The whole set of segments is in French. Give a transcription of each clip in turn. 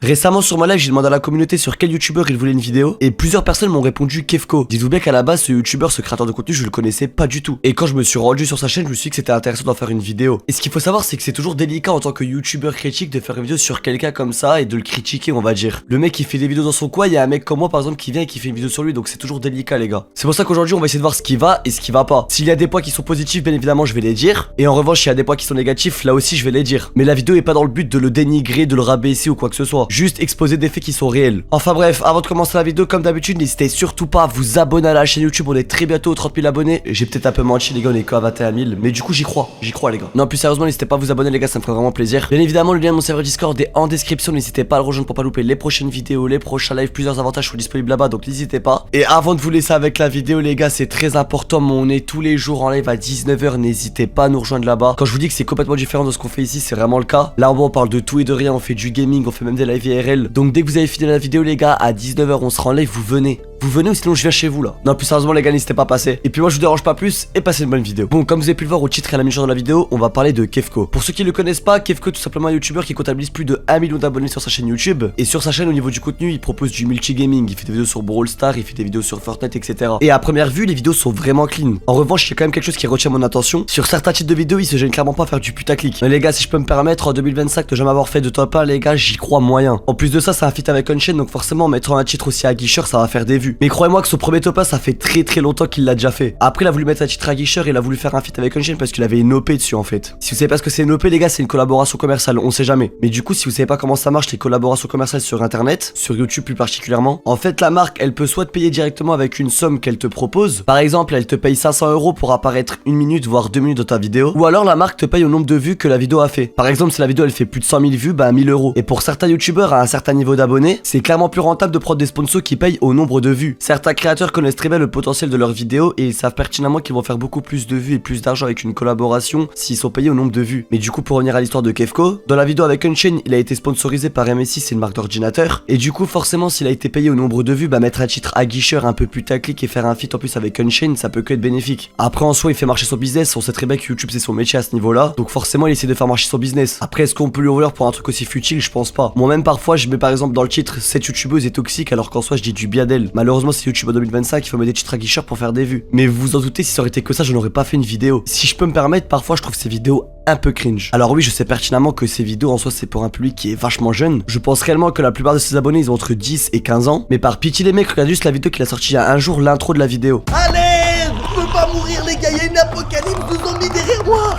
Récemment sur ma live, j'ai demandé à la communauté sur quel youtubeur il voulait une vidéo et plusieurs personnes m'ont répondu Kefko. Dites-vous bien qu'à la base, ce youtubeur, ce créateur de contenu, je le connaissais pas du tout. Et quand je me suis rendu sur sa chaîne, je me suis dit que c'était intéressant d'en faire une vidéo. Et ce qu'il faut savoir, c'est que c'est toujours délicat en tant que youtubeur critique de faire une vidéo sur quelqu'un comme ça et de le critiquer, on va dire. Le mec qui fait des vidéos dans son coin, il y a un mec comme moi par exemple qui vient et qui fait une vidéo sur lui, donc c'est toujours délicat les gars. C'est pour ça qu'aujourd'hui on va essayer de voir ce qui va et ce qui va pas. S'il y a des points qui sont positifs, bien évidemment je vais les dire. Et en revanche, s'il y a des points qui sont négatifs, là aussi je vais les dire. Mais la vidéo est pas dans le but de le dénigrer, de le rabaisser ou quoi que ce soit. Juste exposer des faits qui sont réels. Enfin bref, avant de commencer la vidéo, comme d'habitude, n'hésitez surtout pas à vous abonner à la chaîne YouTube. On est très bientôt aux 30 000 abonnés. J'ai peut-être un peu menti les gars, on est qu'à 21 000. Mais du coup j'y crois les gars. Non plus sérieusement, n'hésitez pas à vous abonner les gars, ça me ferait vraiment plaisir. Bien évidemment, le lien de mon serveur Discord est en description. N'hésitez pas à le rejoindre pour pas louper les prochaines vidéos, les prochains lives. Plusieurs avantages sont disponibles là-bas, donc n'hésitez pas. Et avant de vous laisser avec la vidéo les gars, c'est très important, mais on est tous les jours en live à 19 h. N'hésitez pas à nous rejoindre là-bas. Quand je vous dis que c'est complètement différent de ce qu'on fait ici, c'est vraiment le cas. Là on parle de tout et de rien, on fait du gaming, on fait même des lives IRL. Donc dès que vous avez fini la vidéo les gars, à 19 h on sera en live, vous venez ou sinon je viens chez vous là. Non plus sérieusement les gars, n'hésitez pas à passer. Et puis moi je vous dérange pas plus et passez une bonne vidéo. Bon, comme vous avez pu le voir au titre et à la mission de la vidéo, on va parler de Kefko. Pour ceux qui le connaissent pas, Kefko tout simplement un youtubeur qui comptabilise plus de 1 million d'abonnés sur sa chaîne YouTube. Et sur sa chaîne au niveau du contenu, il propose du multi-gaming. Il fait des vidéos sur Brawl Stars, il fait des vidéos sur Fortnite, etc. Et à première vue, les vidéos sont vraiment clean. En revanche, il y a quand même quelque chose qui retient mon attention. Sur certains titres de vidéos, il se gêne clairement pas à faire du putaclic. Mais les gars, si je peux me permettre en 2025 de jamais avoir fait de top 1, les gars, j'y crois moyen. En plus de ça, c'est un feat avec Unchained, donc forcément mettre un titre aussi aguicheur, ça va faire des vues. Mais croyez-moi que ce premier top 1, ça fait très longtemps qu'il l'a déjà fait. Après, il a voulu mettre un titre aguicheur et il a voulu faire un feat avec Unchained parce qu'il avait une OP dessus en fait. Si vous savez pas ce que c'est une OP, les gars, c'est une collaboration commerciale, on sait jamais. Mais du coup, si vous savez pas comment ça marche les collaborations commerciales sur internet, sur YouTube plus particulièrement, en fait, la marque, elle peut soit te payer directement avec une somme qu'elle te propose. Par exemple, elle te paye 500 € pour apparaître 1 minute voire 2 minutes dans ta vidéo. Ou alors la marque te paye au nombre de vues que la vidéo a fait. Par exemple, si la vidéo elle fait plus de 100 000 vues, bah 1000 €. Et pour certains youtubeurs à un certain niveau d'abonnés, c'est clairement plus rentable de prendre des sponsors qui payent au nombre de vues. Certains créateurs connaissent très bien le potentiel de leurs vidéos et ils savent pertinemment qu'ils vont faire beaucoup plus de vues et plus d'argent avec une collaboration s'ils sont payés au nombre de vues. Mais du coup, pour revenir à l'histoire de Kefko, dans la vidéo avec Unchained, il a été sponsorisé par MSI, c'est une marque d'ordinateur. Et du coup, forcément, s'il a été payé au nombre de vues, bah mettre un titre aguicheur un peu putaclic et faire un feat en plus avec Unchained, ça peut que être bénéfique. Après, en soi, il fait marcher son business. On sait très bien que YouTube c'est son métier à ce niveau-là, donc forcément, il essaie de faire marcher son business. Après, est-ce qu'on peut lui en vouloir pour un truc aussi futile? Je pense pas. Moi-même, parfois, je mets par exemple dans le titre cette youtubeuse est toxique, alors qu'en soi, je dis du bien d'elle. Malheureusement, c'est YouTube en 2025, il faut mettre des titres aguicheurs pour faire des vues. Mais vous vous en doutez, si ça aurait été que ça, je n'aurais pas fait une vidéo. Si je peux me permettre, parfois, je trouve ces vidéos un peu cringe. Alors oui, je sais pertinemment que ces vidéos en soi c'est pour un public qui est vachement jeune. Je pense réellement que la plupart de ses abonnés ils ont entre 10 et 15 ans. Mais par pitié les mecs, regardez juste la vidéo qu'il a sortie il y a un jour, l'intro de la vidéo. Allez, je veux pas mourir les gars, il y a une apocalypse de zombies derrière moi.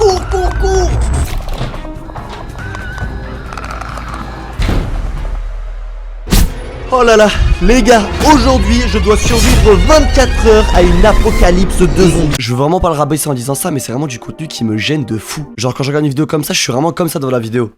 Cours. Oh là là, les gars, aujourd'hui je dois survivre 24 heures à une apocalypse de zombies. Je veux vraiment pas le rabaisser en disant ça, mais c'est vraiment du contenu qui me gêne de fou. Genre quand je regarde une vidéo comme ça, je suis vraiment comme ça devant la vidéo.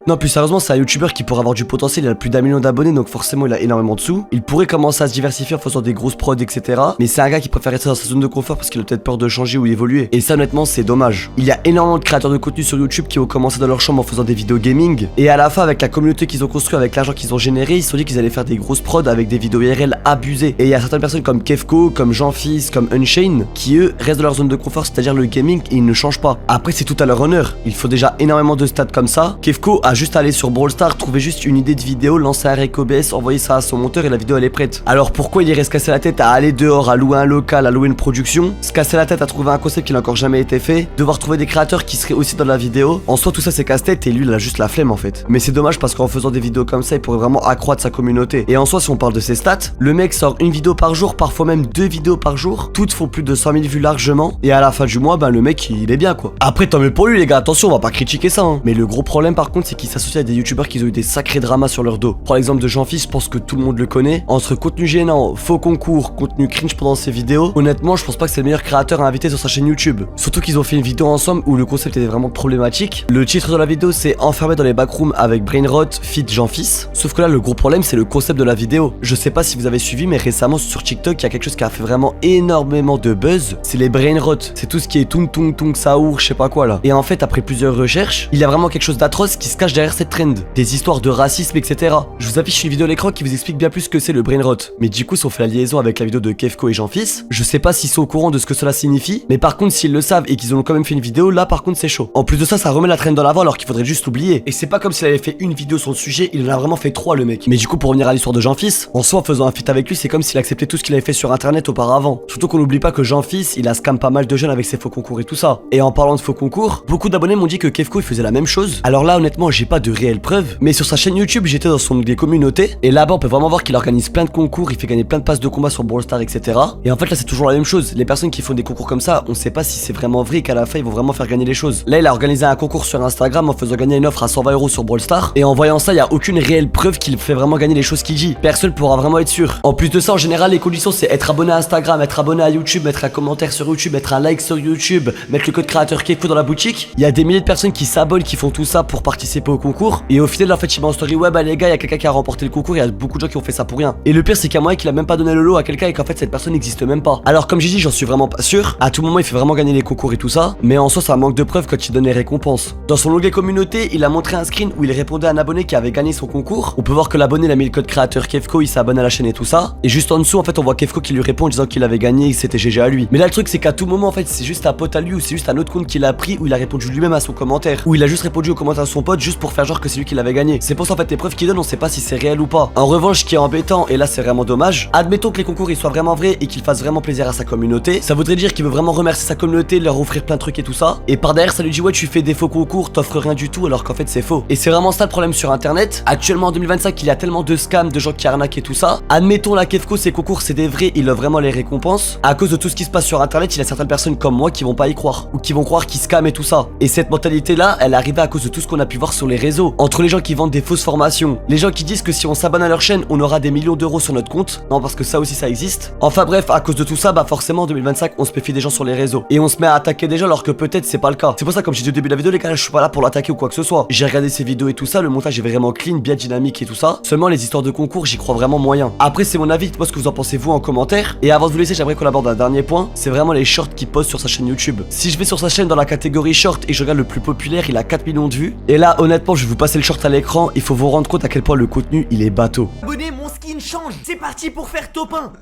Non, plus sérieusement, c'est un youtubeur qui pourrait avoir du potentiel, il a plus d'1 million d'abonnés, donc forcément il a énormément de sous. Il pourrait commencer à se diversifier en faisant des grosses prods, etc. Mais c'est un gars qui préfère rester dans sa zone de confort parce qu'il a peut-être peur de changer ou évoluer. Et ça, honnêtement, c'est dommage. Il y a énormément de créateurs de contenu sur YouTube qui ont commencé dans leur chambre en faisant des vidéos gaming. Et à la fin, avec la communauté qu'ils ont construite, avec l'argent qu'ils ont généré, ils se sont dit qu'ils allaient faire des grosses prods avec des vidéos IRL abusées. Et il y a certaines personnes comme Kefko, comme Jean-Fils, comme Unchained, qui eux restent dans leur zone de confort, c'est-à-dire le gaming, et ils ne changent pas. Après, c'est tout à leur honneur. Il faut déjà énormément de stats comme ça. Kefko a juste à aller sur Brawl Stars, trouver juste une idée de vidéo, lancer un rec OBS, envoyer ça à son monteur et la vidéo elle est prête. Alors pourquoi il irait se casser la tête à aller dehors, à louer un local, à louer une production, se casser la tête à trouver un concept qui n'a encore jamais été fait, devoir trouver des créateurs qui seraient aussi dans la vidéo? En soi tout ça c'est casse-tête et lui il a juste la flemme en fait. Mais c'est dommage parce qu'en faisant des vidéos comme ça il pourrait vraiment accroître sa communauté. Et en soi si on parle de ses stats, le mec sort une vidéo par jour, parfois même 2 vidéos par jour, toutes font plus de 100 000 vues largement, et à la fin du mois ben le mec il est bien quoi. Après tant mieux pour lui les gars, attention on va pas critiquer ça hein. Mais le gros problème par contre c'est qu'il s'associe à des youtubeurs qui ont eu des sacrés dramas sur leur dos. Pour l'exemple de Jean-Fils, je pense que tout le monde le connaît. Entre contenu gênant, faux concours, contenu cringe pendant ses vidéos, honnêtement je pense pas que c'est le meilleur créateur à inviter sur sa chaîne YouTube. Surtout qu'ils ont fait une vidéo ensemble où le concept était vraiment problématique. Le titre de la vidéo c'est enfermé dans les backrooms avec Brainrot, feat Jean-Fils. Sauf que là le gros problème c'est le concept de la vidéo. Je sais pas si vous avez suivi mais récemment sur TikTok il y a quelque chose qui a fait vraiment énormément de buzz. C'est les Brainrot. C'est tout ce qui est tung tung tung saour, je sais pas quoi là. Et en fait après plusieurs recherches, il y a vraiment quelque chose d'atroce qui se cache cache derrière cette trend, des histoires de racisme, etc. Je vous affiche une vidéo à l'écran qui vous explique bien plus ce que c'est le brain rot. Mais du coup, si on fait la liaison avec la vidéo de Kefko et Jean-Fils, je sais pas s'ils sont au courant de ce que cela signifie, mais par contre, s'ils le savent et qu'ils ont quand même fait une vidéo, là par contre, c'est chaud. En plus de ça, ça remet la trend dans l'avant alors qu'il faudrait juste l'oublier. Et c'est pas comme s'il avait fait une vidéo sur le sujet, il en a vraiment fait 3 le mec. Mais du coup, pour revenir à l'histoire de Jean-Fils, en soi, en faisant un feat avec lui, c'est comme s'il acceptait tout ce qu'il avait fait sur internet auparavant. Surtout qu'on n'oublie pas que Jean-Fils, il a scam pas mal de jeunes avec ses faux concours et tout ça. Et en parlant de faux concours, beaucoup d'abonnés m'ont dit que Kefko il faisait la même chose. Alors là, honnêtement, j'ai pas de réelles preuves, mais sur sa chaîne YouTube, j'étais dans son onglet communauté, et là-bas, on peut vraiment voir qu'il organise plein de concours, il fait gagner plein de passes de combat sur Brawl Stars, etc. Et en fait, là, c'est toujours la même chose. Les personnes qui font des concours comme ça, on sait pas si c'est vraiment vrai qu'à la fin, ils vont vraiment faire gagner les choses. Là, il a organisé un concours sur Instagram en faisant gagner une offre à 120 € sur Brawl Stars, et en voyant ça, il y a aucune réelle preuve qu'il fait vraiment gagner les choses qu'il dit. Personne pourra vraiment être sûr. En plus de ça, en général, les conditions, c'est être abonné à Instagram, être abonné à YouTube, mettre un commentaire sur YouTube, mettre un like sur YouTube, mettre le code créateur Kefko dans la boutique. Il y a des milliers de personnes qui s'abonnent, qui font tout ça pour participer au concours. Et au final, en fait, il met en story, ouais, bah les gars, il y a quelqu'un qui a remporté le concours, il y a beaucoup de gens qui ont fait ça pour rien. Et le pire, c'est qu'il y a moyen qu'il a même pas donné le lot à quelqu'un et qu'en fait, cette personne n'existe même pas. Alors, comme j'ai dit, j'en suis vraiment pas sûr. À tout moment, il fait vraiment gagner les concours et tout ça. Mais en soi, ça manque de preuves quand il donne les récompenses. Dans son onglet communauté, il a montré un screen où il répondait à un abonné qui avait gagné son concours. On peut voir que l'abonné, il a mis le code créateur Kefko, il s'abonne à la chaîne et tout ça. Et juste en dessous, en fait, on voit Kefko qui lui répond en disant qu'il avait gagné et que c'était GG à lui. Mais là, le truc, c'est qu'à tout moment, en fait, c'est juste un pote à lui ou c'est juste un autre compte qu'il a pris où il a répondu lui-même à son commentaire. Où il a juste répondu au commentaire de son pote juste pour faire genre que c'est lui qui l'avait gagné. C'est pour ça, en fait, les preuves qu'il donne, on sait pas si c'est réel ou pas. En revanche, ce qui est embêtant, et là, c'est vraiment dommage, admettons que les concours ils soient vraiment vrais et qu'il fasse vraiment plaisir à sa communauté. Ça voudrait dire qu'il veut vraiment remercier sa communauté, leur offrir plein de trucs et tout ça. Et par derrière, ça lui dit, ouais, tu fais des faux concours, t'offres rien du tout, alors qu'en fait, c'est faux. Et c'est vraiment ça le problème sur internet. Actuellement, en 2025, il y a tellement de scams, de gens qui arnaquent et tout ça. Admettons, la Kefko, ses concours, c'est des vrais, il a vraiment les récompenses. À cause de tout ce qui se passe sur internet, il y a certaines personnes comme moi qui vont pas y croire. Ou qui vont croire qu'ils scamment et tout ça. Et cette mentalité-là, elle est arrivée à cause de tout ce qu'on a pu voir sur les réseaux. Entre les gens qui vendent des fausses formations, les gens qui disent que si on s'abonne à leur chaîne, on aura des millions d'euros sur notre compte. Non, parce que ça aussi, ça existe. Enfin bref, à cause de tout ça, bah forcément, en 2025, on se méfie des gens sur les réseaux. Et on se met à attaquer des gens alors que peut-être c'est pas le cas. C'est pour ça, comme j'ai dit au début de la vidéo, les gars, je suis pas là pour l'attaquer ou quoi que ce soit. J'ai regardé ces vidéos et tout ça, le montage est vraiment clean, bien dynamique et tout ça. Seulement, les histoires de concours, j'y crois vraiment moyen. Après, c'est mon avis, dites-moi ce que vous en pensez vous en commentaire. Et avant de vous laisser, j'aimerais qu'on aborde un dernier point. C'est vraiment les shorts qu'il poste sur sa chaîne YouTube. Si je vais sur sa chaîne dans la catégorie short et je regarde le plus populaire, il a 4 millions de vues. Et là, honnêtement, je vais vous passer le short à l'écran. Il faut vous rendre compte à quel point le contenu, il est bateau. Abonnez, mon skin change. C'est parti pour faire top 1.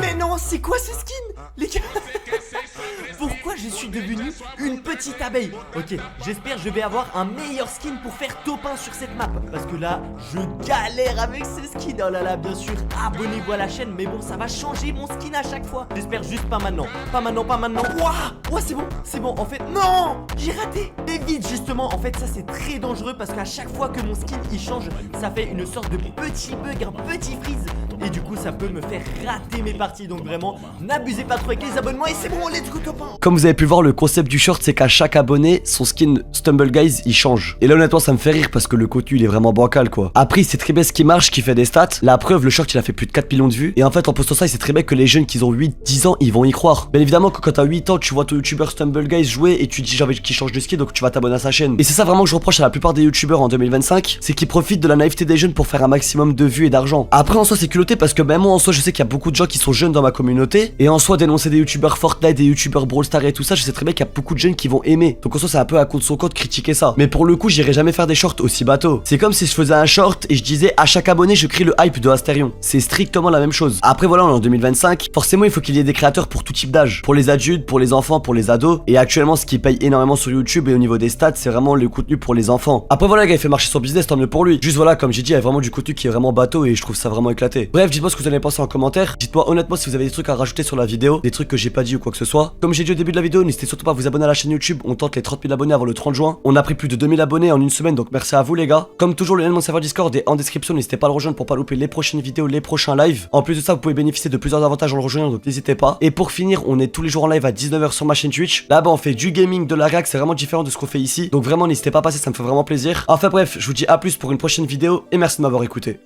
Mais non, c'est quoi ce skin, les gars? Pourquoi je suis devenu une petite abeille? Ok, j'espère que je vais avoir un meilleur skin pour faire top 1 sur cette map. Parce que là, je galère avec ce skin. Oh là là, bien sûr, abonnez-vous à la chaîne. Mais bon, ça va changer mon skin à chaque fois. J'espère juste pas maintenant. Pas maintenant, pas maintenant. Ouah, c'est bon, en fait, non, j'ai raté. Évite justement, en fait, ça c'est très dangereux. Parce qu'à chaque fois que mon skin il change, ça fait une sorte de petit bug, un petit freeze. Et du coup, ça peut me faire rater mes parties. Donc vraiment, n'abusez pas trop avec les abonnements. Et c'est bon, let's go top 1. Comme vous avez pu le voir, le concept du short, c'est qu'à chaque abonné, son skin Stumble Guys, il change. Et là, honnêtement, ça me fait rire parce que le contenu, il est vraiment bancal, quoi. Après, c'est très bien ce qui marche, qui fait des stats. La preuve, le short, il a fait plus de 4 millions de vues. Et en fait, en postant ça, c'est très bien que les jeunes qui ont 8-10 ans, ils vont y croire. Bien évidemment, que quand t'as 8 ans, tu vois ton youtubeur Stumble Guys jouer et tu dis, j'ai envie qu'il change de skin, donc tu vas t'abonner à sa chaîne. Et c'est ça vraiment que je reproche à la plupart des youtubeurs en 2025, c'est qu'ils profitent de la naïveté des jeunes pour faire un maximum de vues et d'argent. Après, en soi, c'est culotté parce que même moi, en soi, je sais qu'il y a beaucoup de gens qui sont jeunes dans ma communauté. Et en soi, dénoncer des youtubeurs Fortnite, des youtubeurs Brawl Stars et tout ça, je sais très bien qu'il y a beaucoup de jeunes qui vont aimer. Donc en soi, c'est un peu à contre son compte critiquer ça. Mais pour le coup, j'irai jamais faire des shorts aussi bateaux. C'est comme si je faisais un short et je disais à chaque abonné, je crie le hype de Asterion. C'est strictement la même chose. Après, voilà, on est en 2025. Forcément, il faut qu'il y ait des créateurs pour tout type d'âge. Pour les adultes, pour les enfants, pour les ados. Et actuellement, ce qui paye énormément sur YouTube et au niveau des stats, c'est vraiment le contenu pour les enfants. Après, voilà, le gars, il fait marcher son business, tant mieux pour lui. Juste voilà, comme j'ai dit, il y a vraiment du contenu qui est vraiment bateau et je trouve ça vraiment éclaté. Bref, dites-moi ce que vous en avez pensé en commentaire. Dites-moi honnêtement si vous avez des trucs à rajouter sur la vidéo, des trucs que j'ai pas dit ou quoi que ce soit. Comme j'ai dit au début de la vidéo, n'hésitez surtout pas à vous abonner à la chaîne YouTube. On tente les 30 000 abonnés avant le 30 juin. On a pris plus de 2000 abonnés en une semaine, donc merci à vous les gars. Comme toujours, le lien de mon serveur Discord est en description. N'hésitez pas à le rejoindre pour pas louper les prochaines vidéos, les prochains lives. En plus de ça, vous pouvez bénéficier de plusieurs avantages en le rejoignant, donc n'hésitez pas. Et pour finir, on est tous les jours en live à 19 h sur ma chaîne Twitch. Là-bas, on fait du gaming, de la réac, c'est vraiment différent de ce qu'on fait ici. Donc vraiment, n'hésitez pas à passer, ça me fait vraiment plaisir. Enfin bref, je vous dis à plus pour une prochaine vidéo et merci de m'avoir écouté.